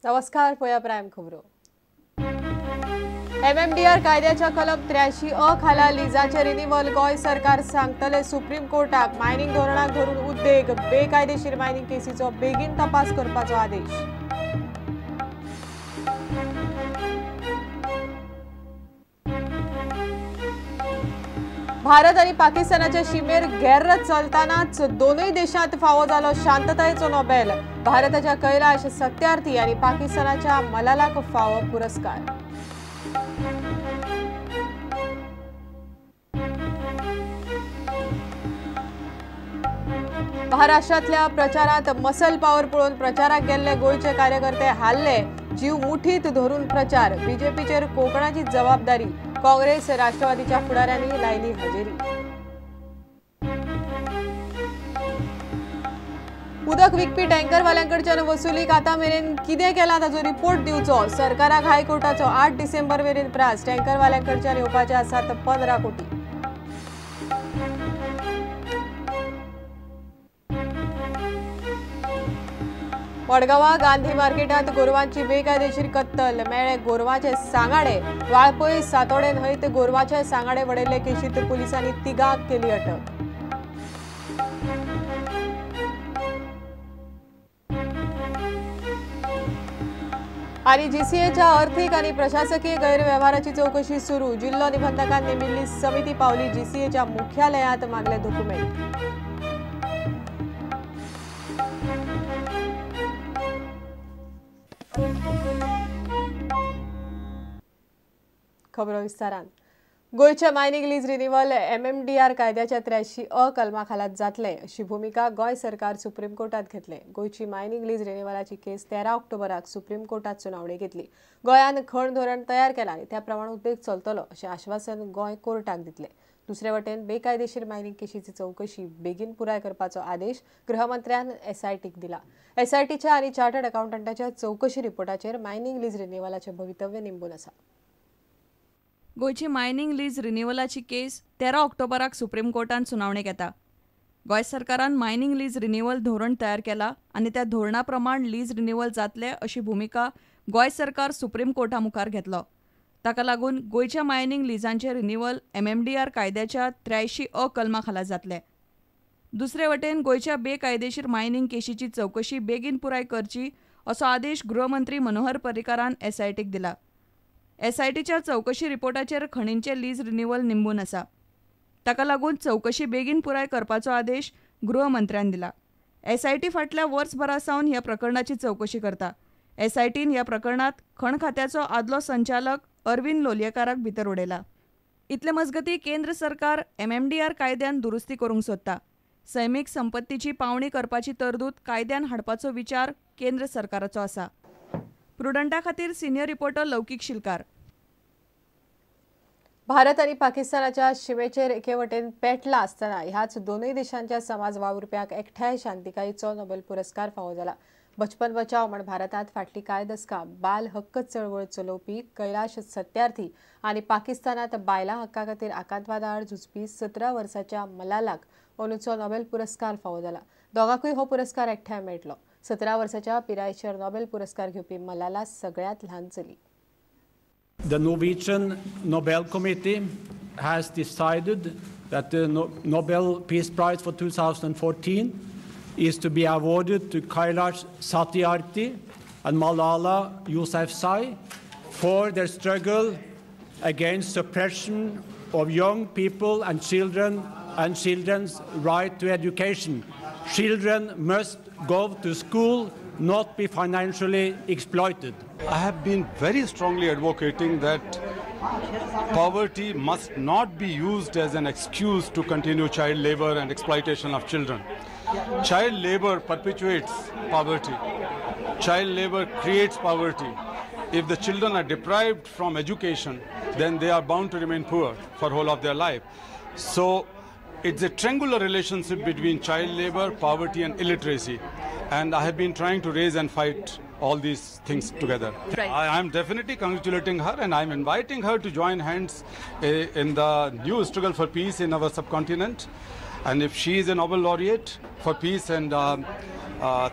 नमस्कार, पोया प्राइम खबरो। MMDR कायद्याच्या कलम 83 खाला लिजाचे रिन्यूअल गोय सरकार सांगतले सुप्रीम कोर्टाक मायनिंग धोरणाक धरून उद्देग बेकायदेशीर मायनिंग केसीचो बेगीन तपास करपाचो आदेश। भारत आणि पाकिस्तानाच्या सीमेर गैर चलतानाच दोनूय देशांत फावो जालो शांततायेचो नोबेल। भारताच्या कैलाश सत्यार्थी आणि पाकिस्तानाच्या मलालाक फावो पुरस्कार। महाराष्ट्रातल्या प्रचारात मसल पावर पळोवन प्रचाराक गेल्ले गोयचे कार्यकर्ते हारले। जीव मुठीत धरून प्रचार। बीजेपीचेर कोकणाची जबाबदारी। काँग्रेस राष्ट्रवादीच्या फुडाऱ्यांनी लायली हजेरी। उदक विकपी टँकरवाल्यांकडच्यान वसुलीक आतां मेरेन कितें केलां ताचो रिपोर्ट दिवचो। सरकाराक हायकोर्टाचो 8 डिसेंबर मेरेन प्रास। टँकरवाल्यांकडच्यान येवपाचे आसात 15 कोटी। वडगावा गांधी मार्केटात गोरवांची बेकायदेशीर कत्तल। मेळे गोरवांचे सांगाडे। वाळपय सातोडे न्हयत गोरवांचे सांगाडे वडयल्ले केशीत पुलिसांनी तिगांक केली अटक। आणि जीसीएच्या आर्थिक आणि प्रशासकीय गैरव्यवहाराची चौकशी सुरू। जिल्हो निबंधकान नेमिल्ली समिती पावली जीसीएच्या मुख्यालयात मागले डॉक्युमेंट। खबरो विस्तारान। गोयचे मायनिंग लीज रिन्यूअल MMDR कायद्याच्या 83 कलमा खालात जातले अशी भूमिका गोय सरकार सुप्रीम कोर्टात घेतले। गोयची मायनिंग लीज रिन्यूअलाची केस 13 ऑक्टोबराक सुप्रीम कोर्टात सुनावणी घेतली। गोयान खण धोरण तयार केला आणि त्या प्रमाण उद्देग चलतलो असे आश्वासन गोय कोर्टाक दितले। दुसरे वटेन बेकायदेशीर मायनिंग केशीची चौकशी बेगीन पुराय करपाचो आदेश गृहमंत्र्यान SITक दिला। SITच्या आणि चार्टर्ड अकाउंटंटाच्या चौकशी रिपोर्टाचेर मायनिंग लीज रिन्यूअलाचे भवितव्य निंबून आसा। गोयची मायनिंग लीज रिन्यूअलाची केस 13 ऑक्टोबराक सुप्रीम कोर्टात सुनावणेक येता। गोय सरकारान मायनिंग लीज रिन्यूअल धोरण तयार केला आणि त्या धोरणा प्रमाण लीज रिन्यूअल जातले अशी भूमिका गोय सरकार सुप्रीम कोर्टा मुखार घेतलो। ताका लागून गोयच्या मायनिंग लिजांचे रिन्यूअल MMDR कायद्याच्या 83 कलमा खाला जातले। दुसरे वटेन गोयच्या बेकायदेशीर मायनिंग केशीची चौकशी बेगीन पुराय करची असो आदेश गृहमंत्री मनोहर पर्रीकारान SITक दिला। SITच्या चौकशी रिपोर्टाचेर खणींचे लीज रिन्यूअल निंबून आसा। ताका लागून चौकशी बेगीन पुराय करपाचो आदेश गृहमंत्र्यान दिला। SIT फाटल्या वर्सभरासावन ह्या प्रकरणाची चौकशी करता। SITन ह्या प्रकरणात खण खात्याचो आदलो संचालक अरविंद लोलयेकाराक भितर उडयला। इतले मजगती केंद्र सरकार MMDR कायद्यान दुरुस्ती करूंक सोदता। सैमीक संपत्तीची पावणी करपाची तरतूद कायद्यान हाडपाचो विचार केंद्र सरकाराचो आसा। प्रुडंटा खातीर सिनियर रिपोर्टर लौकिक शिलकार। भारत आणि पाकिस्तानाच्या सीमेचेर एके वटेन पेटला असताना ह्याच दोनूय देशांच्या समाज वावुरप्यांक एकठांय शांतिकायेचो नोबेल पुरस्कार फावो जाला। बचपन बचाव म्हण भारतात फाटली कांय दशकां बाल हक्क चळवळ चलोवपी कैलाश सत्यार्थी आणि पाकिस्तानात बायलां हक्का खातीर आकांतवादा आड झुजपी 17 वर्साच्या मलालाक अंदूचो नोबेल पुरस्कार फावो जाला। दोगांकूय हो पुरस्कार एकठांय मेळटलो। 17 वर्साच्या पिरायेचेर नोबेल पुरस्कार घेवपी मलाला सगळ्यात ल्हान चली। The Norwegian Nobel Committee has decided that the Nobel Peace Prize for 2014 is to be awarded to Kailash Satyarthi and Malala Yousafzai for their struggle against suppression of young people and children's right to education. Children must go to school, not be financially exploited. I have been very strongly advocating that poverty must not be used as an excuse to continue child labor and exploitation of children. Child labor perpetuates poverty. Child labor creates poverty. If the children are deprived from education, then they are bound to remain poor for whole of their life. So it's a triangular relationship between child labor, poverty and illiteracy. And I have been trying to raise and fight all these things together. Right. I am definitely congratulating her and I am inviting her to join hands in the new struggle for peace in our subcontinent. And if she is a Nobel laureate for peace and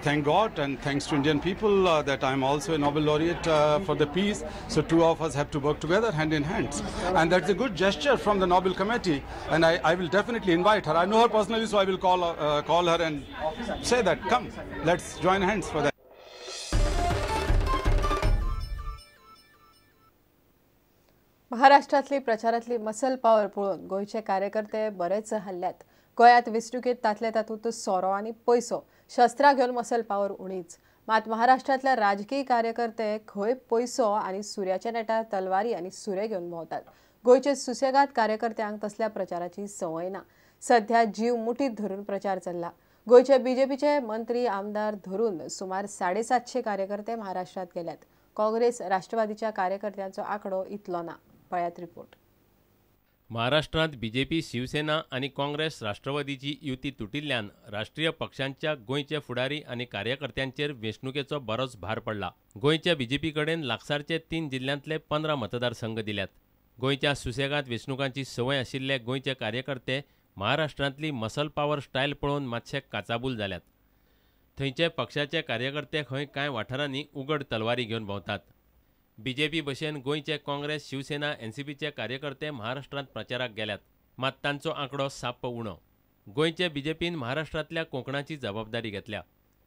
thank God and thanks to Indian people that I'm also a Nobel laureate for the peace. So two of us have to work together hand in hand. And that's a good gesture from the Nobel Committee. And I will definitely invite her. I know her personally, so I will call her and say that, come, let's join hands for that. महाराष्ट्रातली प्रचारातली muscle power पळोवन गोयचे कार्यकर्ते बरेच हल्ल्यात. गोंयांत वेंचणुकेंत तातले तातूंत सोरो आनी पयसो शस्त्रां घेवन मसल पॉवर उणीच. मात महाराष्ट्रातले राजकीय कार्यकर्ते खंय पयसो आनी सुर्याच्या नेटार तलवारी आनी सुरे घेवन भोंवतात. गोंयचे सुसेगाद कार्यकर्त्यांक तसल्या प्रचाराची संवय ना. सध्या जीव मुठीत धरून प्रचार चल्ला. गोंयचे बीजेपीचे मंत्री आमदार धरून सुमार 750 कार्यकर्ते महाराष्ट्रात गेल्यात. काँग्रेस राष्ट्रवादीच्या कार्यकर्त्यांचो आंकडो इतलो ना. पळयात रिपोर्ट. महाराष्ट्रात बीजेपी, शिवसेना आणि काँग्रेस राष्ट्रवादीची युती तुटिल्ल्यान राष्ट्रीय पक्षांच्या गोंयचे फुडारी आणि कार्यकर्त्यांचेर वेंचणुकेचो बरोच भार पडला. गोंयच्या बीजेपी कडेन लागसारचे 3 जिल्ल्यांतले 15 मतदारसंघ दिल्यात. गोंयच्या सुसेगाद वेंचणुकांची संवय आशिल्ले गोंयचे कार्यकर्ते महाराष्ट्रांतली मसल पॉवर स्टायल पळोवन मातशे काचाबूल जाल्यात. थंयचे पक्षाचे कार्यकर्ते खंय कांय वाठारांनी उगड तलवारी घेवन भोंवतात. बीजेपी भशेन गोंयचे काँग्रेस, शिवसेना, एनसीपीचे कार्यकर्ते महाराष्ट्रांत प्रचाराक गेल्यात. मात तांचो आंकडो साप्प उणो. गोंयचे बीजेपीन महाराष्ट्रांतल्या कोंकणाची जबाबदारी घेतल्या.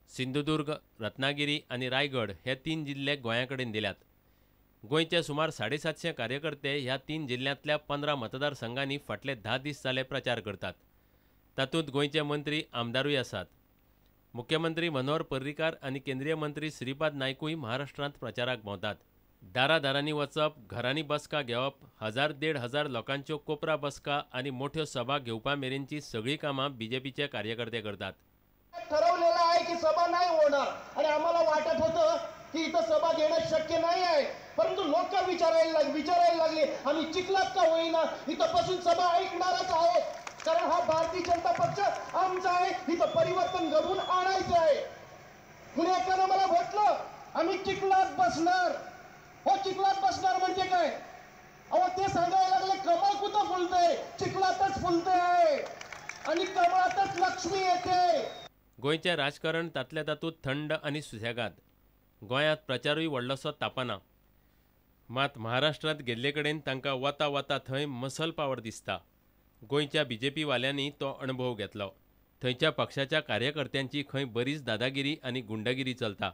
सिंधुदुर्ग, रत्नागिरी आनी रायगड हे 3 जिल्ले गोंया कडेन दिल्यात. गोंयचे सुमार 750 कार्यकर्ते ह्या 3 जिल्ल्यांतल्या 15 मतदारसंघांनी फाटले 10 दीस जाले प्रचार करतात. तातूंत गोंयचे मंत्री, आमदारूय आसात. मुख्यमंत्री मनोहर पर्रीकार आनी केंद्रीय मंत्री श्रीपाद नायकूय महाराष्ट्रांत प्रचाराक भोंवतात. दारादारांनी वचप, घरांनी बसका घेवप, 1000-1500 लोकांच्यो कोपरा बसका आनी मोठ्यो सभा घेवपा मेरेनची सगळी कामां बीजेपीचे कार्यकर्ते करतात. ठरवलेलं आहे की सभा नाही होणार आणि आम्हाला वाटत होतं की इथं सभा घेणं शक्य नाही आहे. परंतु लोक विचारायला लागले आम्ही चिखलात का होईना इथं बसून सभा ऐकणारच आहोत. कारण हा भारतीय जनता पक्ष आमचा आहे. इथं परिवर्तन घडवून आणायचं आहे. कुणी एकानं मला म्हटलं आम्ही चिखलात बसणार. हो, चिखलात बसणार म्हणजे काय? अहो, ते सांगायला लागले कमळ कुठं फुलतंय? चिखलातच फुलते आहे आणि कमळातच लक्ष्मी येते. गोंयचें राजकारण तातल्या तातूंत थंड आनी सुसेगाद. गोंयांत प्रचारूय व्हडलोसो तापना. मात महाराष्ट्रांत गेल्ले कडेन तांकां वता वता थंय मसल पावर दिसता. गोंयच्या बीजेपी वाल्यांनी तो अणभव घेतलो. थंयच्या पक्षाच्या कार्यकर्त्यांची खंय बरीच दादागिरी आनी गुंडगिरी चलता.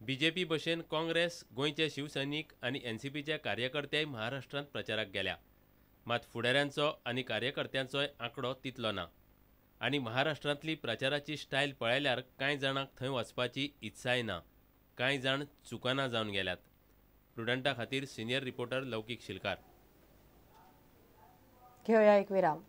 बीजेपी भशेन काँग्रेस, गोंयचे शिवसैनीक आनी एनसीपीचे कार्यकर्तेय महाराष्ट्रांत प्रचाराक गेल्या. मात फुडाऱ्यांचो आनी कार्यकर्त्यांचोय आंकडो तितलो ना. आनी महाराष्ट्रांतली प्रचाराची स्टायल पळयल्यार कांय जाणांक थंय वचपाची इत्साय ना. कांय जाण चुकाना जावन गेल्यात. प्रुडंटा खातीर सिनियर रिपोर्टर लौकीक शिलकार. घेऊया एक विराम.